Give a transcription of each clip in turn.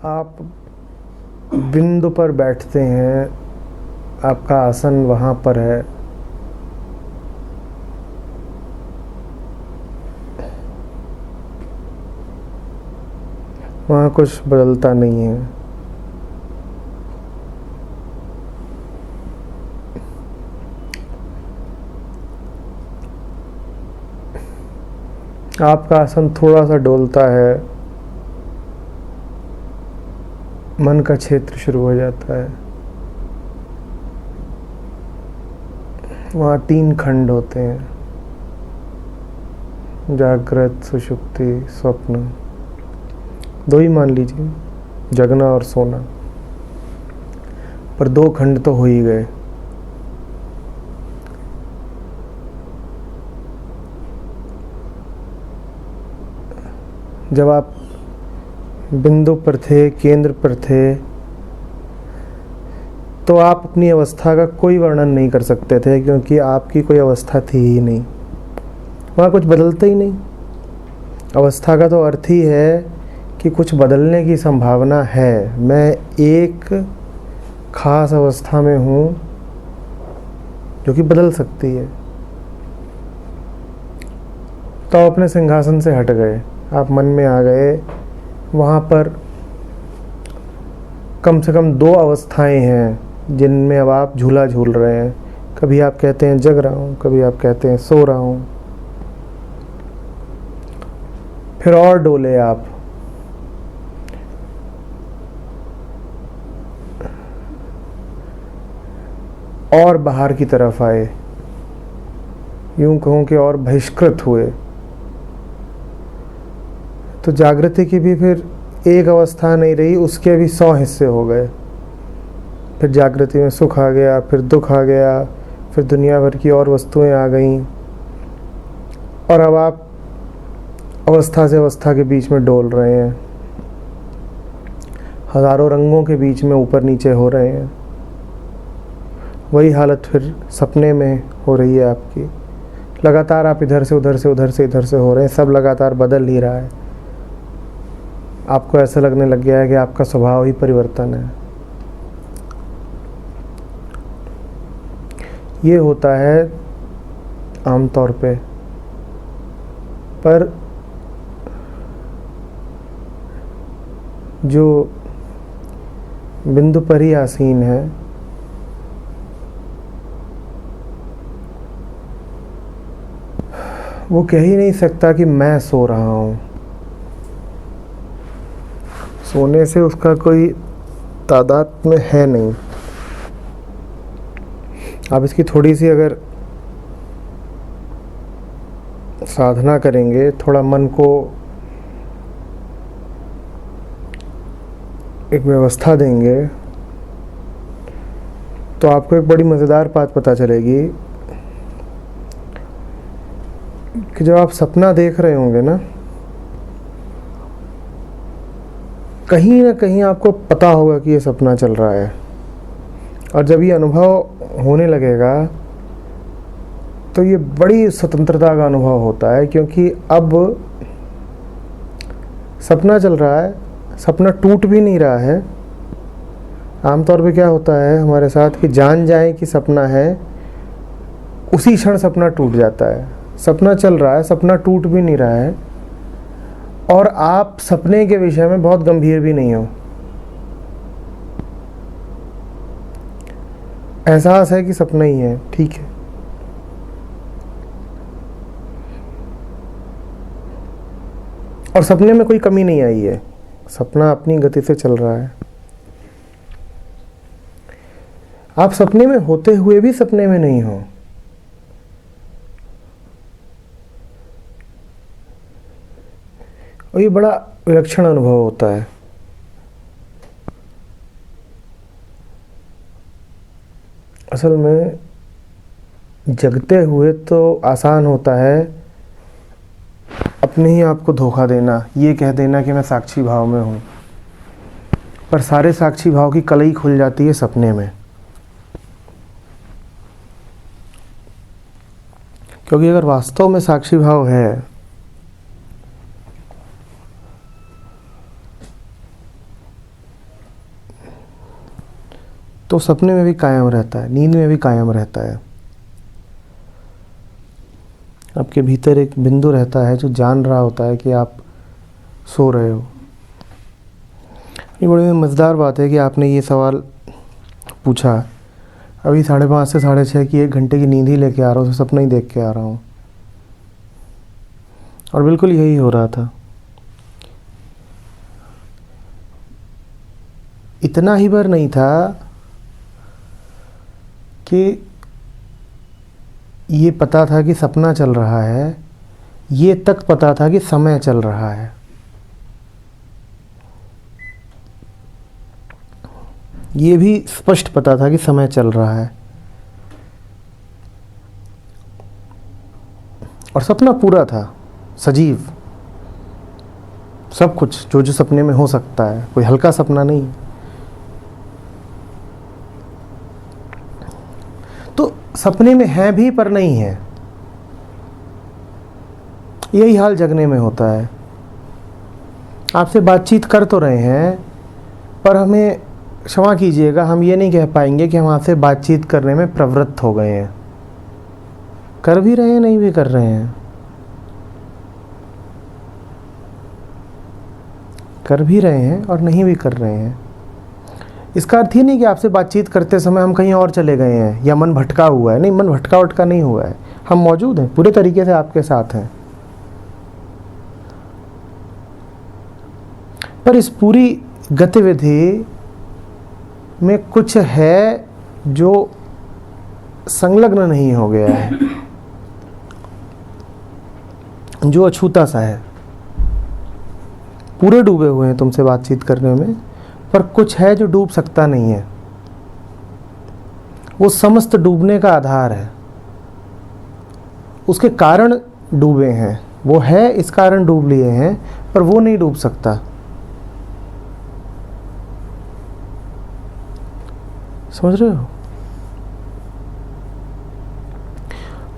आप बिंदु पर बैठते हैं, आपका आसन वहाँ पर है। वहाँ कुछ बदलता नहीं है। आपका आसन थोड़ा सा डोलता है, मन का क्षेत्र शुरू हो जाता है। वहाँ 3 खंड होते हैं, जागृत, सुषुप्ति, स्वप्न। 2 ही मान लीजिए, जगना और सोना, पर 2 खंड तो हो ही गए। जब आप बिंदु पर थे, केंद्र पर थे, तो आप अपनी अवस्था का कोई वर्णन नहीं कर सकते थे, क्योंकि आपकी कोई अवस्था थी ही नहीं। वहाँ कुछ बदलता ही नहीं। अवस्था का तो अर्थ ही है कि कुछ बदलने की संभावना है। मैं एक खास अवस्था में हूँ जो कि बदल सकती है। तो आप अपने सिंहासन से हट गए, आप मन में आ गए। वहाँ पर कम से कम 2 अवस्थाएं हैं जिनमें अब आप झूला झूल रहे हैं। कभी आप कहते हैं जग रहा हूँ, कभी आप कहते हैं सो रहा हूँ। फिर और डोले आप, और बाहर की तरफ आए, यूं कहूँ कि और बहिष्कृत हुए। तो जागृति की भी फिर एक अवस्था नहीं रही, उसके भी 100 हिस्से हो गए। फिर जागृति में सुख आ गया, फिर दुख आ गया, फिर दुनिया भर की और वस्तुएं आ गईं, और अब आप अवस्था से अवस्था के बीच में डोल रहे हैं। हजारों रंगों के बीच में ऊपर नीचे हो रहे हैं। वही हालत फिर सपने में हो रही है आपकी। लगातार आप इधर से उधर से, उधर से इधर से हो रहे हैं। सब लगातार बदल ही रहा है। आपको ऐसा लगने लग गया है कि आपका स्वभाव ही परिवर्तन है। ये होता है आमतौर पे, पर जो बिंदु पर ही आसीन है, वो कह ही नहीं सकता कि मैं सो रहा हूँ। सोने से उसका कोई तादात्म्य है नहीं। आप इसकी थोड़ी सी अगर साधना करेंगे, थोड़ा मन को एक व्यवस्था देंगे, तो आपको एक बड़ी मज़ेदार बात पता चलेगी कि जब आप सपना देख रहे होंगे ना कहीं आपको पता होगा कि ये सपना चल रहा है। और जब ये अनुभव होने लगेगा तो ये बड़ी स्वतंत्रता का अनुभव होता है, क्योंकि अब सपना चल रहा है, सपना टूट भी नहीं रहा है। आमतौर पे क्या होता है हमारे साथ कि जान जाए कि सपना है, उसी क्षण सपना टूट जाता है। सपना चल रहा है, सपना टूट भी नहीं रहा है, और आप सपने के विषय में बहुत गंभीर भी नहीं हो। एहसास है कि सपना ही है, ठीक है। और सपने में कोई कमी नहीं आई है, सपना अपनी गति से चल रहा है। आप सपने में होते हुए भी सपने में नहीं हो। और ये बड़ा विलक्षण अनुभव होता है। असल में जगते हुए तो आसान होता है अपने ही आप को धोखा देना, ये कह देना कि मैं साक्षी भाव में हूँ, पर सारे साक्षी भाव की कलई खुल जाती है सपने में। क्योंकि अगर वास्तव में साक्षी भाव है तो सपने में भी कायम रहता है, नींद में भी कायम रहता है। आपके भीतर एक बिंदु रहता है जो जान रहा होता है कि आप सो रहे हो। ये बड़ी मज़ेदार बात है कि आपने ये सवाल पूछा। अभी 5:30 से 6:30 की 1 घंटे की नींद ही लेके आ रहा हूँ, सपना ही देख के आ रहा हूँ। और बिल्कुल यही हो रहा था। इतना ही भर नहीं था कि ये पता था कि सपना चल रहा है, ये तक पता था कि समय चल रहा है। ये भी स्पष्ट पता था कि समय चल रहा है। और सपना पूरा था, सजीव, सब कुछ जो जो सपने में हो सकता है, कोई हल्का सपना नहीं। तो सपने में है भी पर नहीं है, यही हाल जगने में होता है। आपसे बातचीत कर तो रहे हैं, पर हमें क्षमा कीजिएगा, हम ये नहीं कह पाएंगे कि हम आपसे बातचीत करने में प्रवृत्त हो गए हैं। कर भी रहे हैं, नहीं भी कर रहे हैं। कर भी रहे हैं और नहीं भी कर रहे हैं। इसका अर्थ ही नहीं कि आपसे बातचीत करते समय हम कहीं और चले गए हैं या मन भटका हुआ है। नहीं, मन भटका वटका नहीं हुआ है। हम मौजूद हैं, पूरे तरीके से आपके साथ हैं। पर इस पूरी गतिविधि में कुछ है जो संलग्न नहीं हो गया है, जो अछूता सा है। पूरे डूबे हुए हैं तुमसे बातचीत करने में, पर कुछ है जो डूब सकता नहीं है। वो समस्त डूबने का आधार है, उसके कारण डूबे हैं। वो है, इस कारण डूब लिए हैं, पर वो नहीं डूब सकता। समझ रहे हो?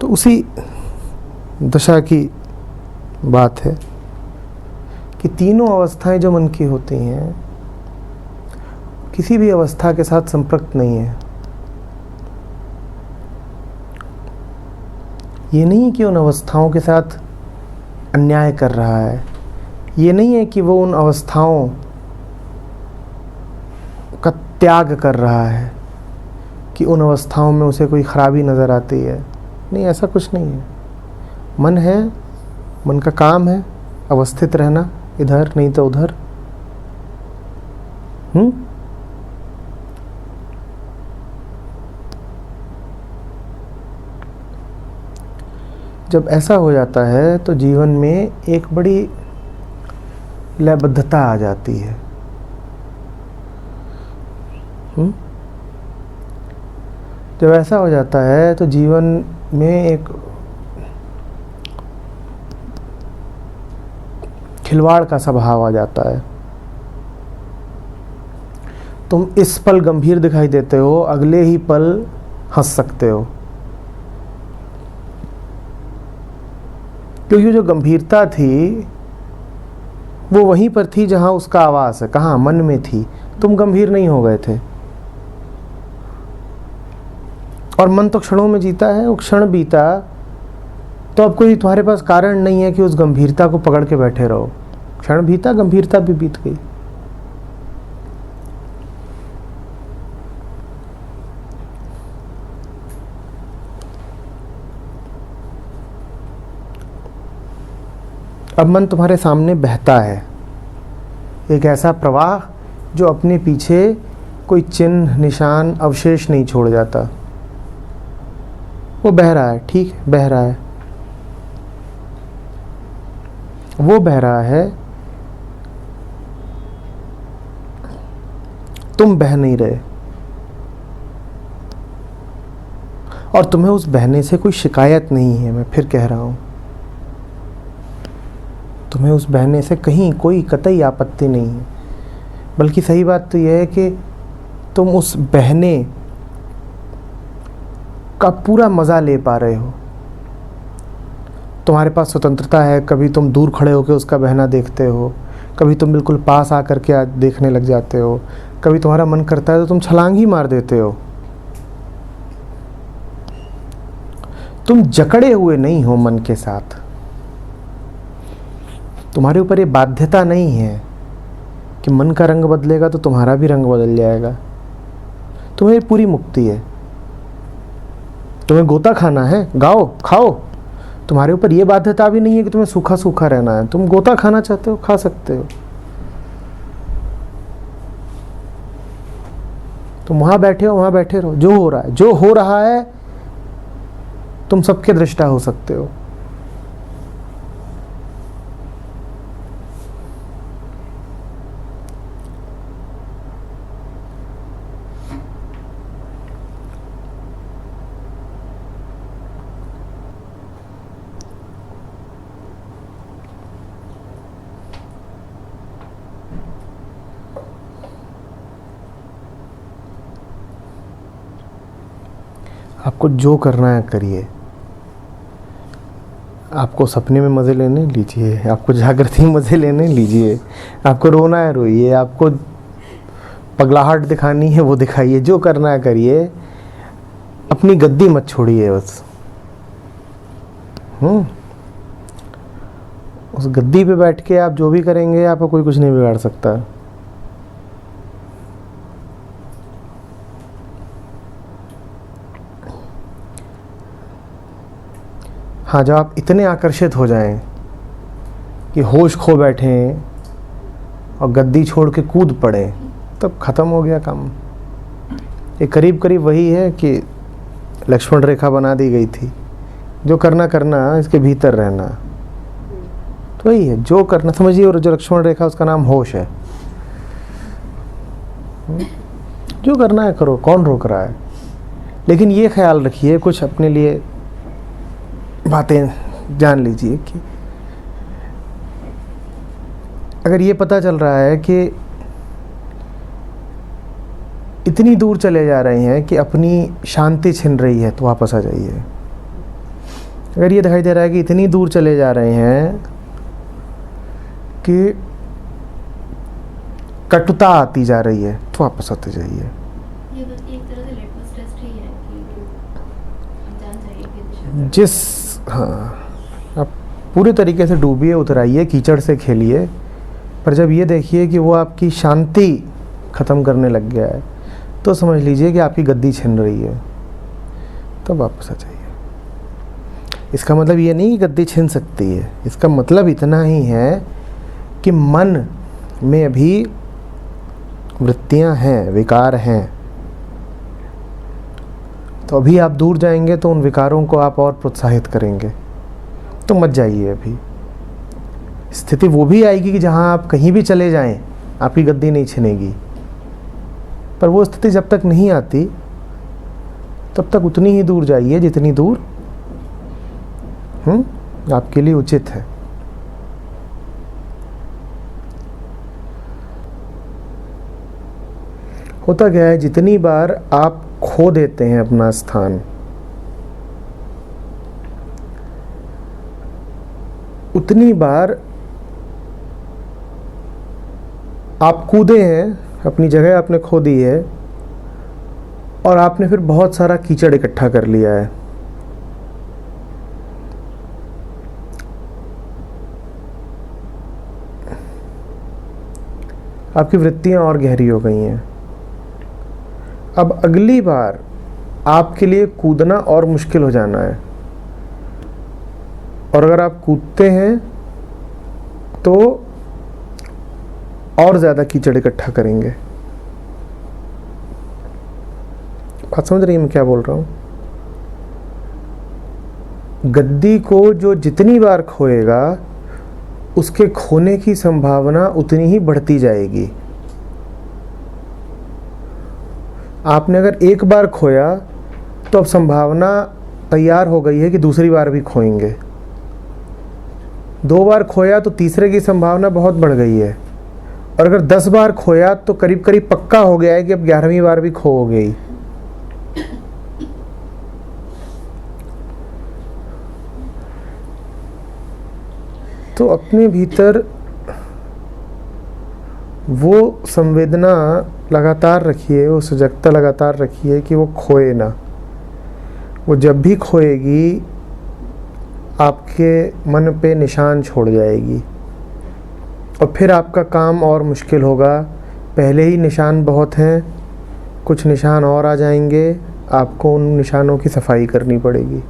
तो उसी दशा की बात है कि तीनों अवस्थाएं जो मन की होती हैं, किसी भी अवस्था के साथ संपृक्त नहीं है। ये नहीं कि उन अवस्थाओं के साथ अन्याय कर रहा है, ये नहीं है कि वो उन अवस्थाओं का त्याग कर रहा है, कि उन अवस्थाओं में उसे कोई खराबी नज़र आती है। नहीं, ऐसा कुछ नहीं है। मन है, मन का काम है अवस्थित रहना, इधर नहीं तो उधर। जब ऐसा हो जाता है तो जीवन में एक बड़ी लयबद्धता आ जाती है। जब ऐसा हो जाता है तो जीवन में एक खिलवाड़ का स्वभाव आ जाता है। तुम इस पल गंभीर दिखाई देते हो, अगले ही पल हंस सकते हो, क्योंकि जो गंभीरता थी वो वहीं पर थी जहां उसका आवास है। कहाँ? मन में थी। तुम गंभीर नहीं हो गए थे। और मन तो क्षणों में जीता है। वो क्षण बीता तो अब कोई तुम्हारे पास कारण नहीं है कि उस गंभीरता को पकड़ के बैठे रहो। क्षण बीता, गंभीरता भी बीत गई। अब मन तुम्हारे सामने बहता है, एक ऐसा प्रवाह जो अपने पीछे कोई चिन्ह, निशान, अवशेष नहीं छोड़ जाता। वो बह रहा है, ठीक है, बह रहा है। वो बह रहा है, तुम बह नहीं रहे। और तुम्हें उस बहने से कोई शिकायत नहीं है। मैं फिर कह रहा हूं, तुम्हें उस बहने से कहीं कोई कतई आपत्ति नहीं है। बल्कि सही बात तो यह है कि तुम उस बहने का पूरा मज़ा ले पा रहे हो। तुम्हारे पास स्वतंत्रता है। कभी तुम दूर खड़े होकर उसका बहना देखते हो, कभी तुम बिल्कुल पास आकर के देखने लग जाते हो, कभी तुम्हारा मन करता है तो तुम छलांग ही मार देते हो। तुम जकड़े हुए नहीं हो मन के साथ। तुम्हारे ऊपर ये बाध्यता नहीं है कि मन का रंग बदलेगा तो तुम्हारा भी रंग बदल जाएगा। तुम्हें पूरी मुक्ति है। तुम्हें गोता खाना है, गाओ खाओ। तुम्हारे ऊपर ये बाध्यता भी नहीं है कि तुम्हें सूखा सूखा रहना है। तुम गोता खाना चाहते हो, खा सकते हो। तुम वहां बैठे हो, वहां बैठे रहो। जो हो रहा है, जो हो रहा है, तुम सबके दृष्टा हो सकते हो। आपको जो करना है करिए। आपको सपने में मज़े लेने लीजिए, आपको जागृति में मज़े लेने लीजिए, आपको रोना है रोइए, आपको पगलाहट दिखानी है वो दिखाइए, जो करना है करिए। अपनी गद्दी मत छोड़िए बस। उस गद्दी पे बैठ के आप जो भी करेंगे आपको कोई कुछ नहीं बिगाड़ सकता। हाँ, जब आप इतने आकर्षित हो जाएं कि होश खो बैठें और गद्दी छोड़ के कूद पड़े, तब ख़त्म हो गया काम। ये करीब करीब वही है कि लक्ष्मण रेखा बना दी गई थी। जो करना करना, इसके भीतर रहना। तो वही है, जो करना समझिए। और जो लक्ष्मण रेखा, उसका नाम होश है। जो करना है करो, कौन रोक रहा है। लेकिन ये ख्याल रखिए, कुछ अपने लिए बातें जान लीजिए कि अगर ये पता चल रहा है कि इतनी दूर चले जा रहे हैं कि अपनी शांति छिन रही है, तो वापस आ जाइए। अगर ये दिखाई दे रहा है कि इतनी दूर चले जा रहे हैं कि कटुता आती जा रही है, तो वापस आते जाइए। ये बस एक तरह से लिटमस टेस्ट ही है कि जान जाइए कि दिशा। जिस आप पूरे तरीके से डूबिए, उतराइए, कीचड़ से खेलिए, पर जब ये देखिए कि वो आपकी शांति ख़त्म करने लग गया है, तो समझ लीजिए कि आपकी गद्दी छिन रही है, तब वापस आ जाइए। इसका मतलब ये नहीं कि गद्दी छिन सकती है। इसका मतलब इतना ही है कि मन में अभी वृत्तियां हैं, विकार हैं। तो अभी आप दूर जाएंगे तो उन विकारों को आप और प्रोत्साहित करेंगे। तो मत जाइए। अभी स्थिति वो भी आएगी कि जहां आप कहीं भी चले जाएं, आपकी गद्दी नहीं छिनेगी। पर वो स्थिति जब तक नहीं आती, तब तक उतनी ही दूर जाइए जितनी दूर आपके लिए उचित है। होता क्या है, जितनी बार आप खो देते हैं अपना स्थान, उतनी बार आप कूदे हैं, अपनी जगह आपने खो दी है, और आपने फिर बहुत सारा कीचड़ इकट्ठा कर लिया है। आपकी वृत्तियां और गहरी हो गई हैं। अब अगली बार आपके लिए कूदना और मुश्किल हो जाना है। और अगर आप कूदते हैं तो और ज़्यादा कीचड़ इकट्ठा करेंगे। बात समझ रही हैं मैं क्या बोल रहा हूँ? गद्दी को जो जितनी बार खोएगा, उसके खोने की संभावना उतनी ही बढ़ती जाएगी। आपने अगर एक बार खोया तो अब संभावना तैयार हो गई है कि दूसरी बार भी खोएंगे। 2 बार खोया तो तीसरे की संभावना बहुत बढ़ गई है। और अगर 10 बार खोया तो करीब करीब पक्का हो गया है कि अब 11वीं बार भी खो हो गई। तो अपने भीतर वो संवेदना लगातार रखिए, वो सजगता लगातार रखिए कि वो खोए ना। वो जब भी खोएगी आपके मन पे निशान छोड़ जाएगी और फिर आपका काम और मुश्किल होगा। पहले ही निशान बहुत हैं, कुछ निशान और आ जाएंगे, आपको उन निशानों की सफाई करनी पड़ेगी।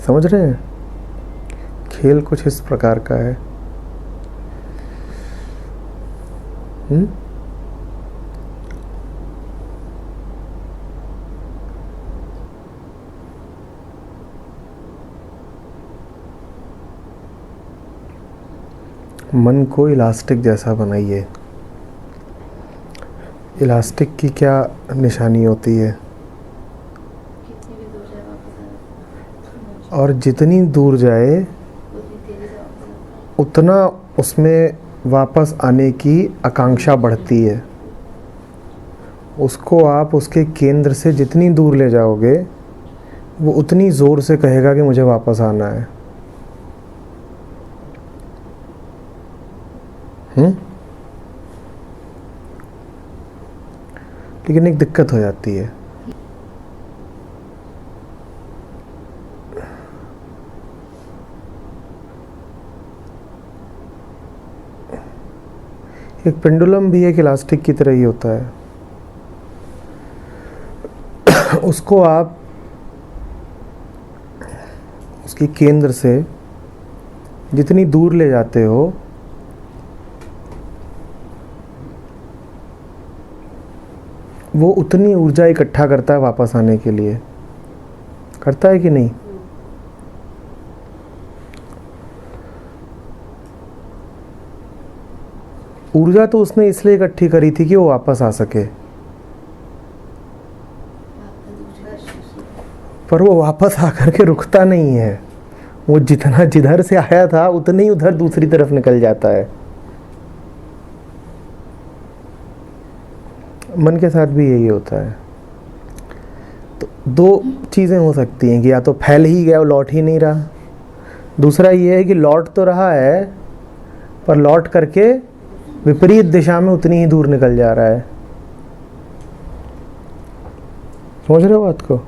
समझ रहे हैं? खेल कुछ इस प्रकार का है। मन को इलास्टिक जैसा बनाइए। इलास्टिक की क्या निशानी होती है? कितनी भी दूर जाए वापस और जितनी दूर जाए उतनी तेजी से वापस आता उतना उसमें वापस आने की आकांक्षा बढ़ती है। उसको आप उसके केंद्र से जितनी दूर ले जाओगे वो उतनी ज़ोर से कहेगा कि मुझे वापस आना है। लेकिन एक दिक्कत हो जाती है। एक पेंडुलम भी एक इलास्टिक की तरह ही होता है। उसको आप उसके केंद्र से जितनी दूर ले जाते हो वो उतनी ऊर्जा इकट्ठा करता है वापस आने के लिए। करता है कि नहीं? ऊर्जा तो उसने इसलिए इकट्ठी करी थी कि वो वापस आ सके, पर वो वापस आकर के रुकता नहीं है। वो जितना जिधर से आया था उतने ही उधर दूसरी तरफ निकल जाता है। मन के साथ भी यही होता है। तो दो चीज़ें हो सकती हैं कि या तो फैल ही गया, वो लौट ही नहीं रहा। दूसरा ये है कि लौट तो रहा है पर लौट करके विपरीत दिशा में उतनी ही दूर निकल जा रहा है। समझ रहे हो बात को?